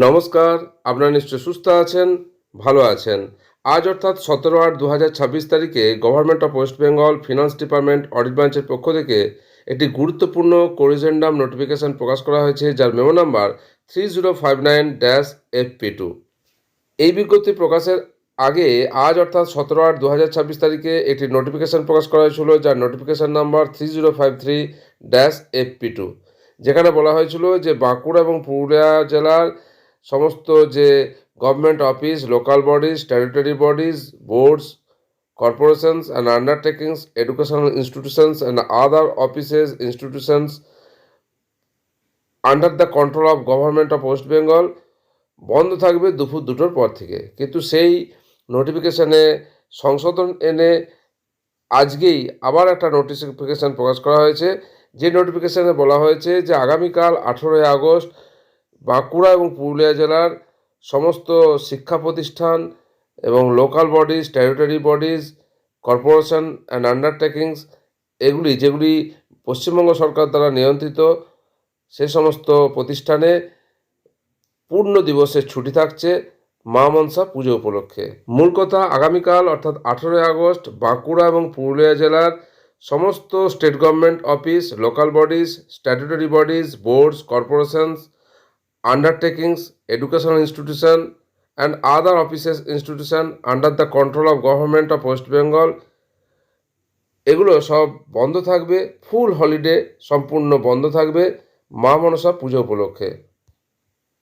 নমস্কার, আপনারা নিশ্চয় সুস্থ আছেন, ভালো আছেন। আজ অর্থাৎ 17/8/2026 তারিখে government of West Bengal finance department audit ব্রাঞ্চের পক্ষ থেকে একটি গুরুত্বপূর্ণ কোরিজেন্ডাম নোটিফিকেশন প্রকাশ করা হয়েছে, যার মেমো নাম্বার 3059-FP2। এই বিজ্ঞপ্তি প্রকাশের আগে আজ অর্থাৎ 17/8/2026 তারিখে একটি নোটিফিকেশন প্রকাশ করা হয়েছিল, যার নোটিফিকেশন নাম্বার 3053-FP2, যেখানে বলা হয়েছিল যে বাঁকুড়া এবং পুরুলিয়া জেলার সমস্ত যে government office, local bodies, territory bodies, boards, corporations and undertakings, educational institutions and other offices, institutions under the control of government of West Bengal বন্ধ থাকবে দুপুর 2টোর পর থেকে। কিন্তু সেই নোটিফিকেশানে সংশোধন এনে আজকেই আবার একটা নোটিফিকেশান প্রকাশ করা হয়েছে, যে নোটিফিকেশানে বলা হয়েছে যে আগামীকাল 18ই আগস্ট বাঁকুড়া এবং পুরুলিয়া জেলার সমস্ত শিক্ষা প্রতিষ্ঠান এবং local bodies, territory bodies, corporation and undertakings যেগুলি পশ্চিমবঙ্গ সরকার দ্বারা নিয়ন্ত্রিত, সে সমস্ত প্রতিষ্ঠানে পূর্ণ দিবসের ছুটি থাকছে মা মনসা পুজো উপলক্ষে। মূল কথা, আগামীকাল অর্থাৎ 18ই আগস্ট বাঁকুড়া এবং পুরুলিয়া জেলার সমস্ত state government office, local bodies, statutory bodies, boards, corporations, undertakings, educational institution and other offices institution under the control of government of West Bengal এগুলো সব বন্ধ থাকবে, ফুল হলিডে সম্পূর্ণ বন্ধ থাকবে মা মনসা পুজো উপলক্ষে।